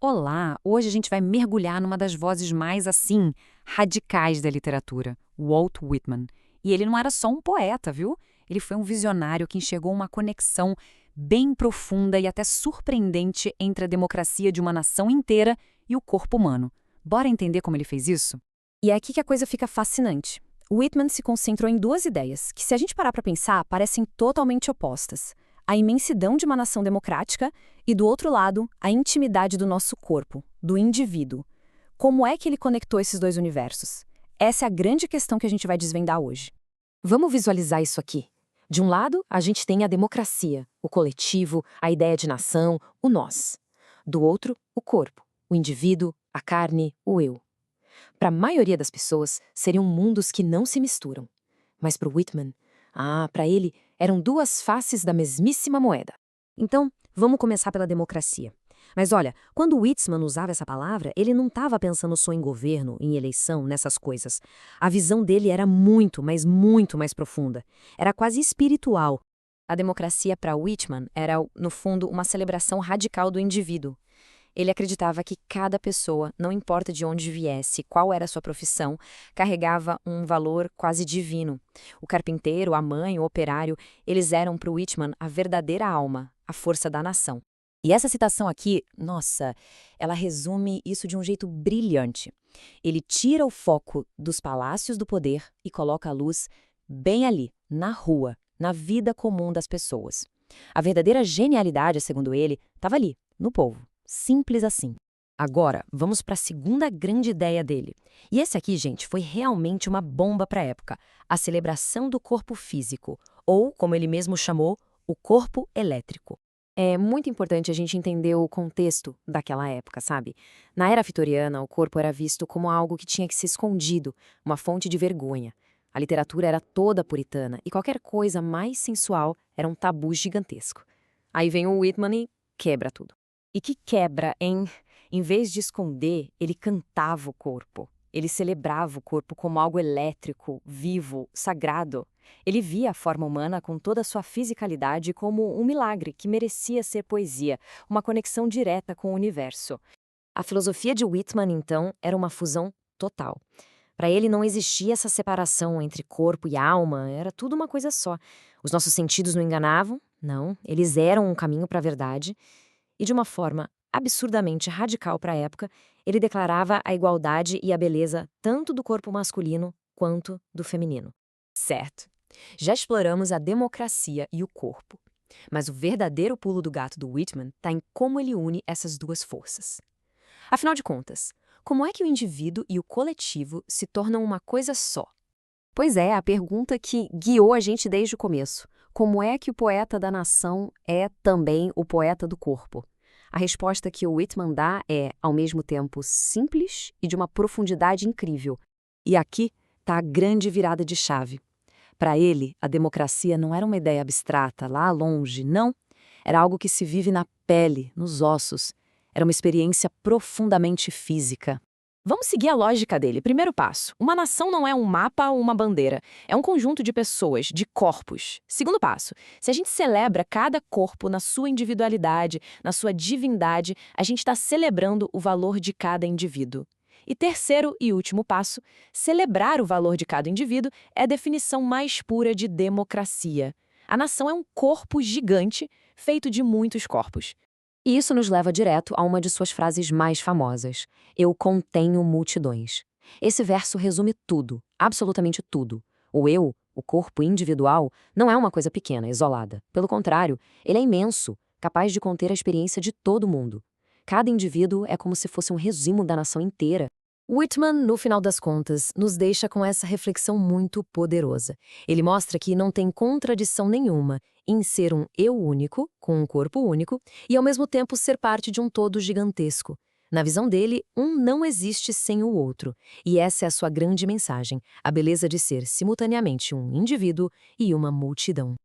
Olá! Hoje a gente vai mergulhar numa das vozes mais, assim, radicais da literatura, Walt Whitman. E ele não era só um poeta, viu? Ele foi um visionário que enxergou uma conexão bem profunda e até surpreendente entre a democracia de uma nação inteira e o corpo humano. Bora entender como ele fez isso? E é aqui que a coisa fica fascinante. Whitman se concentrou em duas ideias que, se a gente parar para pensar, parecem totalmente opostas. A imensidão de uma nação democrática e, do outro lado, a intimidade do nosso corpo, do indivíduo. Como é que ele conectou esses dois universos? Essa é a grande questão que a gente vai desvendar hoje. Vamos visualizar isso aqui. De um lado, a gente tem a democracia, o coletivo, a ideia de nação, o nós. Do outro, o corpo, o indivíduo, a carne, o eu. Para a maioria das pessoas, seriam mundos que não se misturam. Mas para o Whitman, para ele, eram duas faces da mesmíssima moeda. Então, vamos começar pela democracia. Mas olha, quando Whitman usava essa palavra, ele não estava pensando só em governo, em eleição, nessas coisas. A visão dele era muito, mas muito mais profunda. Era quase espiritual. A democracia para Whitman era, no fundo, uma celebração radical do indivíduo. Ele acreditava que cada pessoa, não importa de onde viesse, qual era a sua profissão, carregava um valor quase divino. O carpinteiro, a mãe, o operário, eles eram para Whitman a verdadeira alma, a força da nação. E essa citação aqui, nossa, ela resume isso de um jeito brilhante. Ele tira o foco dos palácios do poder e coloca a luz bem ali, na rua, na vida comum das pessoas. A verdadeira genialidade, segundo ele, estava ali, no povo. Simples assim. Agora, vamos para a segunda grande ideia dele. E esse aqui, gente, foi realmente uma bomba para a época. A celebração do corpo físico, ou, como ele mesmo chamou, o corpo elétrico. É muito importante a gente entender o contexto daquela época, sabe? Na era vitoriana, o corpo era visto como algo que tinha que ser escondido, uma fonte de vergonha. A literatura era toda puritana e qualquer coisa mais sensual era um tabu gigantesco. Aí vem o Whitman e quebra tudo. E que quebra, hein? Em vez de esconder, ele cantava o corpo. Ele celebrava o corpo como algo elétrico, vivo, sagrado. Ele via a forma humana com toda a sua fisicalidade como um milagre que merecia ser poesia, uma conexão direta com o universo. A filosofia de Whitman, então, era uma fusão total. Para ele não existia essa separação entre corpo e alma, era tudo uma coisa só. Os nossos sentidos não enganavam, não, eles eram um caminho para a verdade. E de uma forma absurdamente radical para a época, ele declarava a igualdade e a beleza tanto do corpo masculino quanto do feminino. Certo, já exploramos a democracia e o corpo. Mas o verdadeiro pulo do gato do Whitman está em como ele une essas duas forças. Afinal de contas, como é que o indivíduo e o coletivo se tornam uma coisa só? Pois é, a pergunta que guiou a gente desde o começo. Como é que o poeta da nação é também o poeta do corpo? A resposta que o Whitman dá é, ao mesmo tempo, simples e de uma profundidade incrível. E aqui está a grande virada de chave. Para ele, a democracia não era uma ideia abstrata, lá longe, não. Era algo que se vive na pele, nos ossos. Era uma experiência profundamente física. Vamos seguir a lógica dele. Primeiro passo, uma nação não é um mapa ou uma bandeira. É um conjunto de pessoas, de corpos. Segundo passo, se a gente celebra cada corpo na sua individualidade, na sua divindade, a gente está celebrando o valor de cada indivíduo. E terceiro e último passo, celebrar o valor de cada indivíduo é a definição mais pura de democracia. A nação é um corpo gigante feito de muitos corpos. E isso nos leva direto a uma de suas frases mais famosas. Eu contenho multidões. Esse verso resume tudo, absolutamente tudo. O eu, o corpo individual, não é uma coisa pequena, isolada. Pelo contrário, ele é imenso, capaz de conter a experiência de todo mundo. Cada indivíduo é como se fosse um resumo da nação inteira. Whitman, no final das contas, nos deixa com essa reflexão muito poderosa. Ele mostra que não tem contradição nenhuma em ser um eu único, com um corpo único, e ao mesmo tempo ser parte de um todo gigantesco. Na visão dele, um não existe sem o outro. E essa é a sua grande mensagem, a beleza de ser simultaneamente um indivíduo e uma multidão.